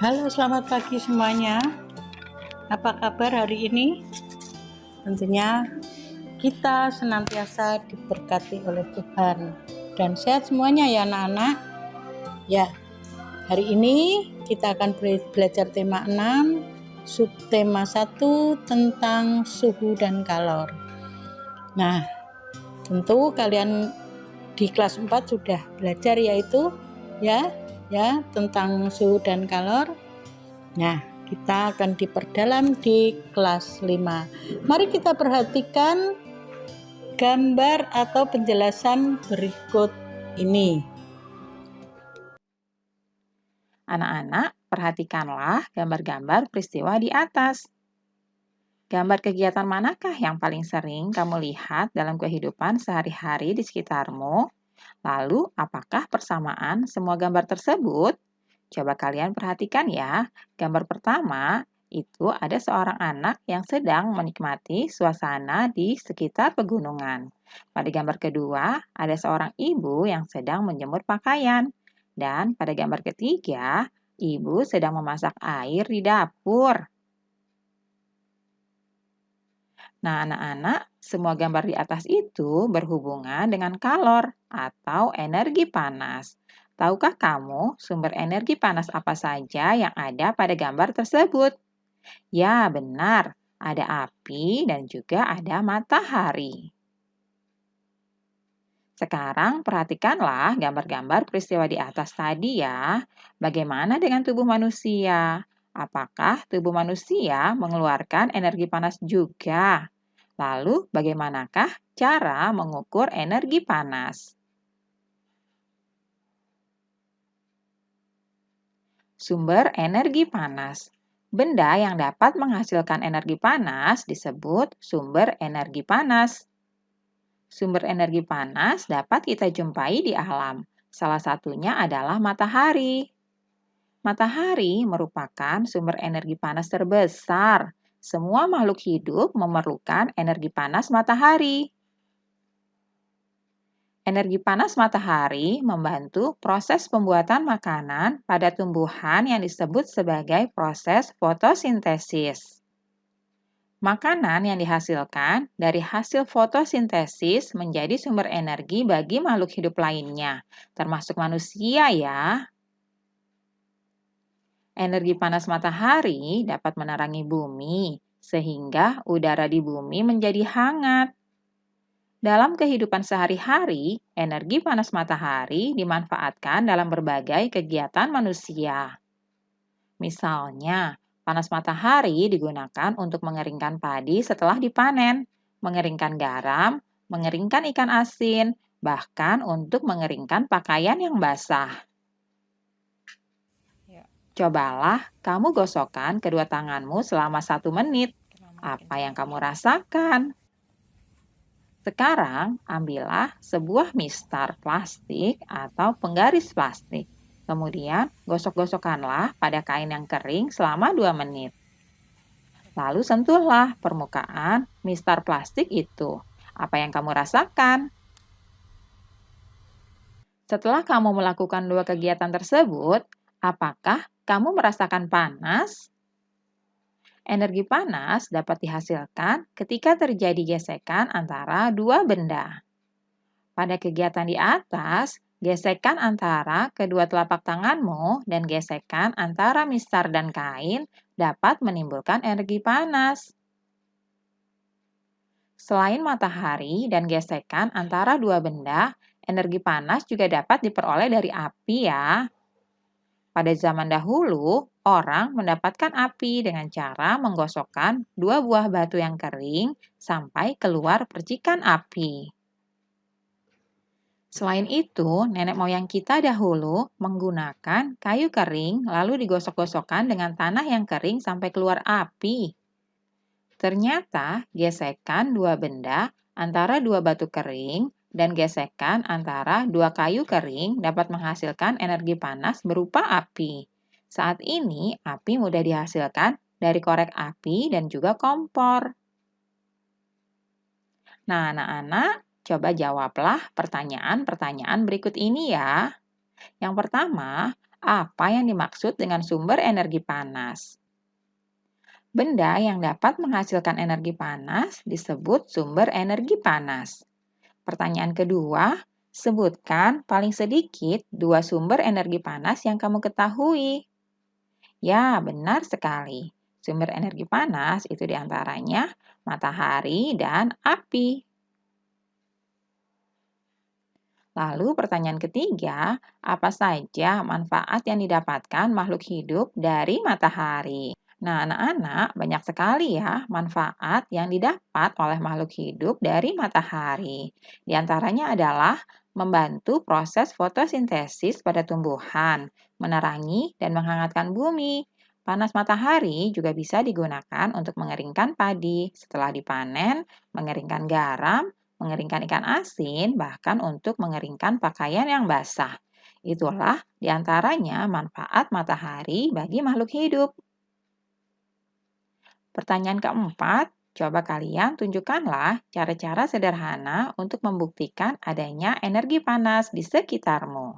Halo, selamat pagi semuanya. Apa kabar hari ini? Tentunya kita senantiasa diberkati oleh Tuhan dan sehat semuanya ya anak-anak. Ya, hari ini kita akan belajar tema 6, subtema 1 tentang suhu dan kalor. Nah, tentu kalian di kelas 4 sudah belajar yaitu ya tentang suhu dan kalor. Nah, kita akan diperdalam di kelas 5. Mari kita perhatikan gambar atau penjelasan berikut ini. Anak-anak, perhatikanlah gambar-gambar peristiwa di atas. Gambar kegiatan manakah yang paling sering kamu lihat dalam kehidupan sehari-hari di sekitarmu? Lalu, apakah persamaan semua gambar tersebut? Coba kalian perhatikan ya. Gambar pertama itu ada seorang anak yang sedang menikmati suasana di sekitar pegunungan. Pada gambar kedua, ada seorang ibu yang sedang menjemur pakaian. Dan pada gambar ketiga, ibu sedang memasak air di dapur. Nah, anak-anak, semua gambar di atas itu berhubungan dengan kalor atau energi panas. Tahukah kamu sumber energi panas apa saja yang ada pada gambar tersebut? Ya, benar. Ada api dan juga ada matahari. Sekarang perhatikanlah gambar-gambar peristiwa di atas tadi ya. Bagaimana dengan tubuh manusia? Apakah tubuh manusia mengeluarkan energi panas juga? Lalu, bagaimanakah cara mengukur energi panas? Sumber energi panas. Benda yang dapat menghasilkan energi panas disebut sumber energi panas. Sumber energi panas dapat kita jumpai di alam. Salah satunya adalah matahari. Matahari merupakan sumber energi panas terbesar. Semua makhluk hidup memerlukan energi panas matahari. Energi panas matahari membantu proses pembuatan makanan pada tumbuhan yang disebut sebagai proses fotosintesis. Makanan yang dihasilkan dari hasil fotosintesis menjadi sumber energi bagi makhluk hidup lainnya, termasuk manusia ya. Energi panas matahari dapat menerangi bumi, sehingga udara di bumi menjadi hangat. Dalam kehidupan sehari-hari, energi panas matahari dimanfaatkan dalam berbagai kegiatan manusia. Misalnya, panas matahari digunakan untuk mengeringkan padi setelah dipanen, mengeringkan garam, mengeringkan ikan asin, bahkan untuk mengeringkan pakaian yang basah. Cobalah kamu gosokkan kedua tanganmu selama 1 menit. Apa yang kamu rasakan? Sekarang, ambillah sebuah mistar plastik atau penggaris plastik. Kemudian, gosok-gosokkanlah pada kain yang kering selama 2 menit. Lalu sentuhlah permukaan mistar plastik itu. Apa yang kamu rasakan? Setelah kamu melakukan 2 kegiatan tersebut, apakah kamu merasakan panas? Energi panas dapat dihasilkan ketika terjadi gesekan antara 2 benda. Pada kegiatan di atas, gesekan antara kedua telapak tanganmu dan gesekan antara mistar dan kain dapat menimbulkan energi panas. Selain matahari dan gesekan antara 2 benda, energi panas juga dapat diperoleh dari api ya. Pada zaman dahulu, orang mendapatkan api dengan cara menggosokkan 2 buah batu yang kering sampai keluar percikan api. Selain itu, nenek moyang kita dahulu menggunakan kayu kering lalu digosok-gosokkan dengan tanah yang kering sampai keluar api. Ternyata, gesekan 2 benda antara 2 batu kering dan gesekan antara 2 kayu kering dapat menghasilkan energi panas berupa api. Saat ini, api mudah dihasilkan dari korek api dan juga kompor. Nah, anak-anak, coba jawablah pertanyaan-pertanyaan berikut ini ya. Yang pertama, Apa yang dimaksud dengan sumber energi panas? Benda yang dapat menghasilkan energi panas disebut sumber energi panas. Pertanyaan kedua, sebutkan paling sedikit 2 sumber energi panas yang kamu ketahui. Ya, benar sekali. Sumber energi panas itu diantaranya matahari dan api. Lalu pertanyaan ketiga, apa saja manfaat yang didapatkan makhluk hidup dari matahari? Nah, anak-anak, banyak sekali ya manfaat yang didapat oleh makhluk hidup dari matahari. Di antaranya adalah membantu proses fotosintesis pada tumbuhan, menerangi dan menghangatkan bumi. Panas matahari juga bisa digunakan untuk mengeringkan padi setelah dipanen, mengeringkan garam, mengeringkan ikan asin, bahkan untuk mengeringkan pakaian yang basah. Itulah diantaranya manfaat matahari bagi makhluk hidup. Pertanyaan keempat, coba kalian tunjukkanlah cara-cara sederhana untuk membuktikan adanya energi panas di sekitarmu.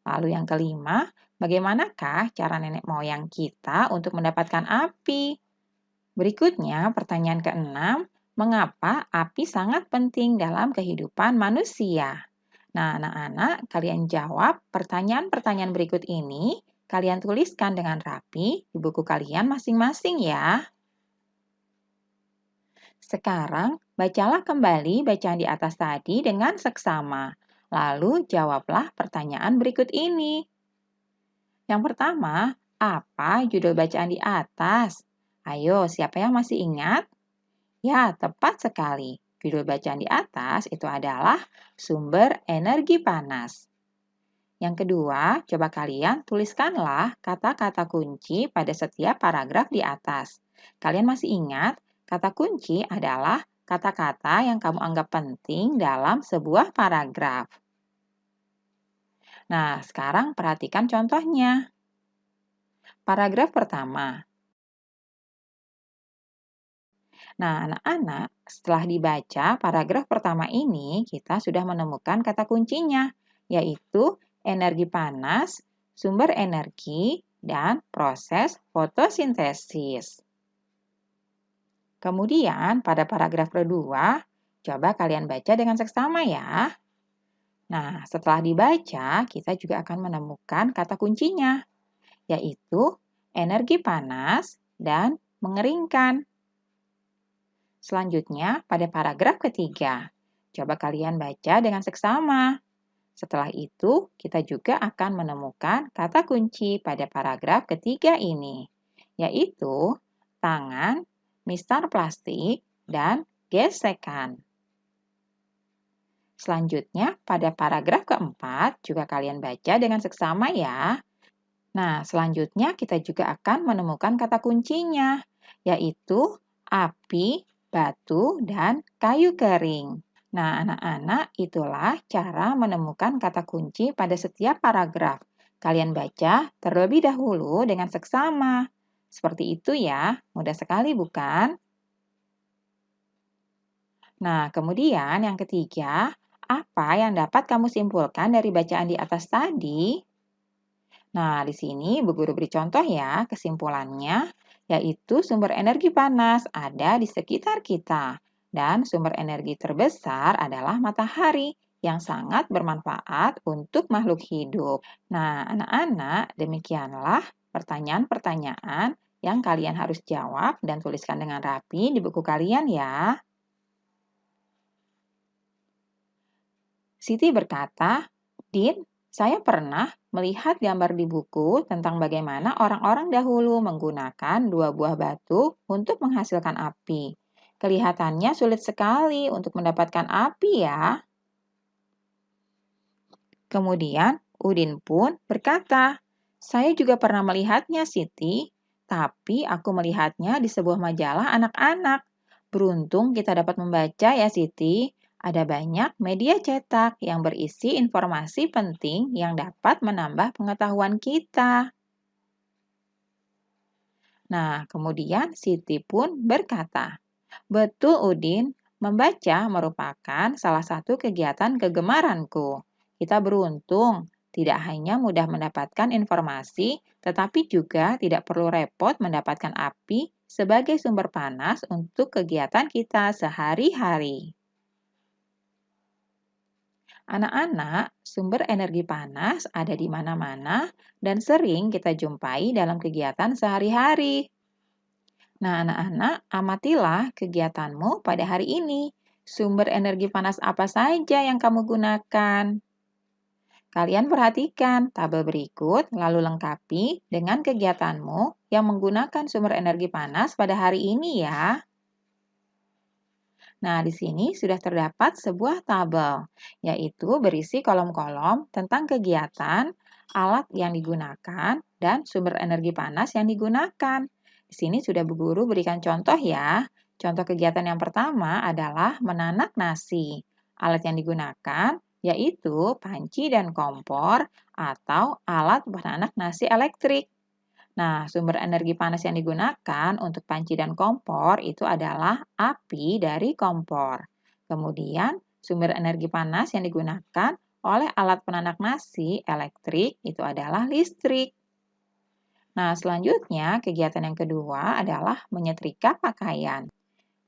Lalu yang kelima, bagaimanakah cara nenek moyang kita untuk mendapatkan api? Berikutnya, pertanyaan keenam, mengapa api sangat penting dalam kehidupan manusia? Nah, anak-anak, kalian jawab pertanyaan-pertanyaan berikut ini. Kalian tuliskan dengan rapi di buku kalian masing-masing ya. Sekarang, bacalah kembali bacaan di atas tadi dengan seksama. Lalu, jawablah pertanyaan berikut ini. Yang pertama, apa judul bacaan di atas? Ayo, siapa yang masih ingat? Ya, tepat sekali. Judul bacaan di atas itu adalah sumber energi panas. Yang kedua, coba kalian tuliskanlah kata-kata kunci pada setiap paragraf di atas. Kalian masih ingat, kata kunci adalah kata-kata yang kamu anggap penting dalam sebuah paragraf. Nah, sekarang perhatikan contohnya. Paragraf pertama. Nah, anak-anak, setelah dibaca paragraf pertama ini, kita sudah menemukan kata kuncinya, yaitu energi panas, sumber energi, dan proses fotosintesis. Kemudian, pada paragraf kedua, coba kalian baca dengan seksama ya. Nah, setelah dibaca, kita juga akan menemukan kata kuncinya, yaitu energi panas dan mengeringkan. Selanjutnya, pada paragraf ketiga, coba kalian baca dengan seksama. Setelah itu, kita juga akan menemukan kata kunci pada paragraf ketiga ini, yaitu tangan, mistar plastik, dan gesekan. Selanjutnya, pada paragraf keempat, juga kalian baca dengan seksama ya. Nah, selanjutnya kita juga akan menemukan kata kuncinya, yaitu api, batu, dan kayu kering. Nah, anak-anak, itulah cara menemukan kata kunci pada setiap paragraf. Kalian baca terlebih dahulu dengan seksama. Seperti itu ya, mudah sekali bukan? Nah, kemudian yang ketiga, apa yang dapat kamu simpulkan dari bacaan di atas tadi? Nah, di sini Bu Guru beri contoh ya kesimpulannya, yaitu sumber energi panas ada di sekitar kita. Dan sumber energi terbesar adalah matahari yang sangat bermanfaat untuk makhluk hidup. Nah, anak-anak, demikianlah pertanyaan-pertanyaan yang kalian harus jawab dan tuliskan dengan rapi di buku kalian ya. Siti berkata, Din, saya pernah melihat gambar di buku tentang bagaimana orang-orang dahulu menggunakan 2 buah batu untuk menghasilkan api. Kelihatannya sulit sekali untuk mendapatkan api ya. Kemudian Udin pun berkata, saya juga pernah melihatnya Siti, tapi aku melihatnya di sebuah majalah anak-anak. Beruntung kita dapat membaca ya Siti. Ada banyak media cetak yang berisi informasi penting yang dapat menambah pengetahuan kita. Nah, kemudian Siti pun berkata, betul Udin, membaca merupakan salah satu kegiatan kegemaranku. Kita beruntung tidak hanya mudah mendapatkan informasi, tetapi juga tidak perlu repot mendapatkan api sebagai sumber panas untuk kegiatan kita sehari-hari. Anak-anak, sumber energi panas ada di mana-mana dan sering kita jumpai dalam kegiatan sehari-hari. Nah, anak-anak, amatilah kegiatanmu pada hari ini. Sumber energi panas apa saja yang kamu gunakan? Kalian perhatikan tabel berikut, lalu lengkapi dengan kegiatanmu yang menggunakan sumber energi panas pada hari ini ya. Nah, di sini sudah terdapat sebuah tabel, yaitu berisi kolom-kolom tentang kegiatan, alat yang digunakan, dan sumber energi panas yang digunakan. Di sini sudah Bu Guru berikan contoh ya. Contoh kegiatan yang pertama adalah menanak nasi. Alat yang digunakan yaitu panci dan kompor atau alat penanak nasi elektrik. Nah, sumber energi panas yang digunakan untuk panci dan kompor itu adalah api dari kompor. Kemudian, sumber energi panas yang digunakan oleh alat penanak nasi elektrik itu adalah listrik. Nah, selanjutnya kegiatan yang kedua adalah menyetrika pakaian.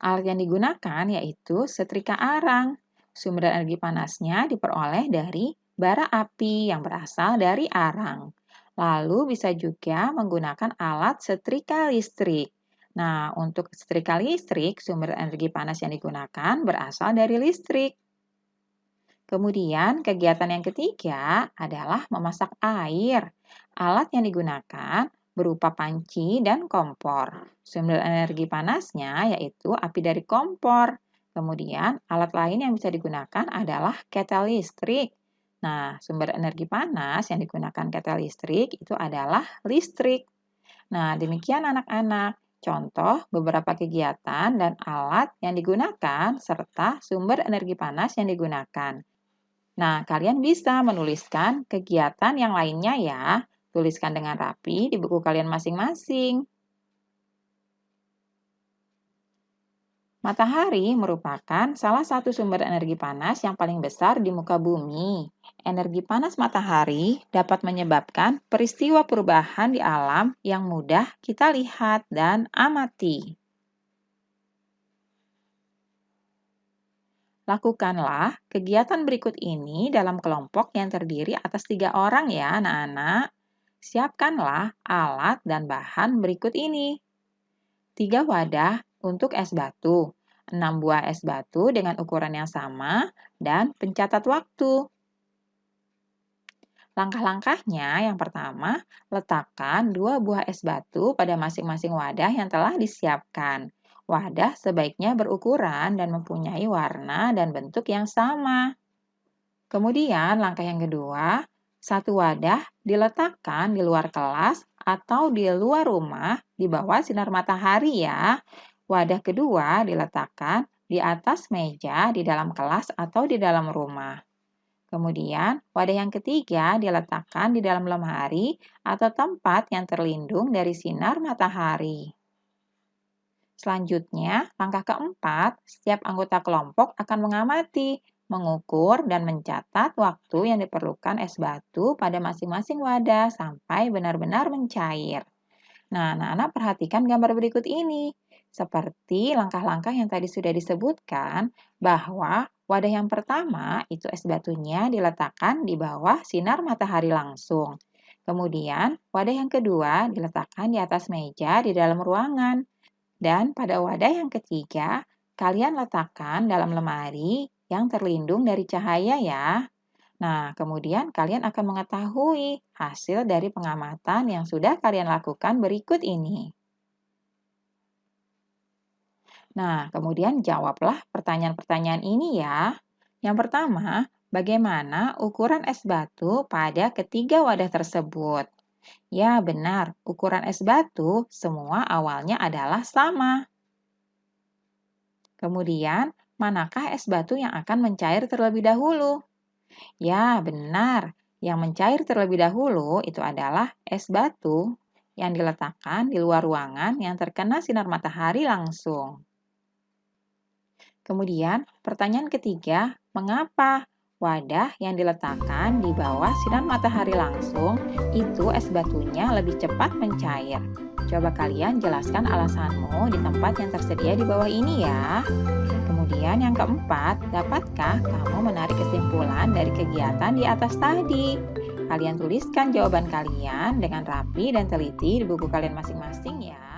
Alat yang digunakan yaitu setrika arang. Sumber energi panasnya diperoleh dari bara api yang berasal dari arang. Lalu bisa juga menggunakan alat setrika listrik. Nah, untuk setrika listrik, sumber energi panas yang digunakan berasal dari listrik. Kemudian, kegiatan yang ketiga adalah memasak air. Alat yang digunakan berupa panci dan kompor. Sumber energi panasnya yaitu api dari kompor. Kemudian, alat lain yang bisa digunakan adalah ketel listrik. Nah, sumber energi panas yang digunakan ketel listrik itu adalah listrik. Nah, demikian anak-anak. Contoh beberapa kegiatan dan alat yang digunakan serta sumber energi panas yang digunakan. Nah, kalian bisa menuliskan kegiatan yang lainnya ya. Tuliskan dengan rapi di buku kalian masing-masing. Matahari merupakan salah satu sumber energi panas yang paling besar di muka bumi. Energi panas matahari dapat menyebabkan peristiwa perubahan di alam yang mudah kita lihat dan amati. Lakukanlah kegiatan berikut ini dalam kelompok yang terdiri atas 3 orang ya anak-anak. Siapkanlah alat dan bahan berikut ini. 3 wadah untuk es batu, 6 buah es batu dengan ukuran yang sama, dan pencatat waktu. Langkah-langkahnya yang pertama, letakkan 2 buah es batu pada masing-masing wadah yang telah disiapkan. Wadah sebaiknya berukuran dan mempunyai warna dan bentuk yang sama. Kemudian langkah yang kedua, satu wadah diletakkan di luar kelas atau di luar rumah di bawah sinar matahari ya. Wadah kedua diletakkan di atas meja di dalam kelas atau di dalam rumah. Kemudian, wadah yang ketiga diletakkan di dalam lemari atau tempat yang terlindung dari sinar matahari. Selanjutnya, langkah keempat, setiap anggota kelompok akan mengamati, mengukur, dan mencatat waktu yang diperlukan es batu pada masing-masing wadah sampai benar-benar mencair. Nah, anak-anak perhatikan gambar berikut ini. Seperti langkah-langkah yang tadi sudah disebutkan, bahwa wadah yang pertama itu es batunya diletakkan di bawah sinar matahari langsung. Kemudian, wadah yang kedua diletakkan di atas meja di dalam ruangan. Dan pada wadah yang ketiga, kalian letakkan dalam lemari yang terlindung dari cahaya ya. Nah, kemudian kalian akan mengetahui hasil dari pengamatan yang sudah kalian lakukan berikut ini. Nah, kemudian jawablah pertanyaan-pertanyaan ini ya. Yang pertama, bagaimana ukuran es batu pada ketiga wadah tersebut? Ya, benar. Ukuran es batu semua awalnya adalah sama. Kemudian, manakah es batu yang akan mencair terlebih dahulu? Ya, benar. Yang mencair terlebih dahulu itu adalah es batu yang diletakkan di luar ruangan yang terkena sinar matahari langsung. Kemudian, pertanyaan ketiga, mengapa Wadah yang diletakkan di bawah sinar matahari langsung, itu es batunya lebih cepat mencair. Coba kalian jelaskan alasanmu di tempat yang tersedia di bawah ini ya. Kemudian yang keempat, dapatkah kamu menarik kesimpulan dari kegiatan di atas tadi? Kalian tuliskan jawaban kalian dengan rapi dan teliti di buku kalian masing-masing ya.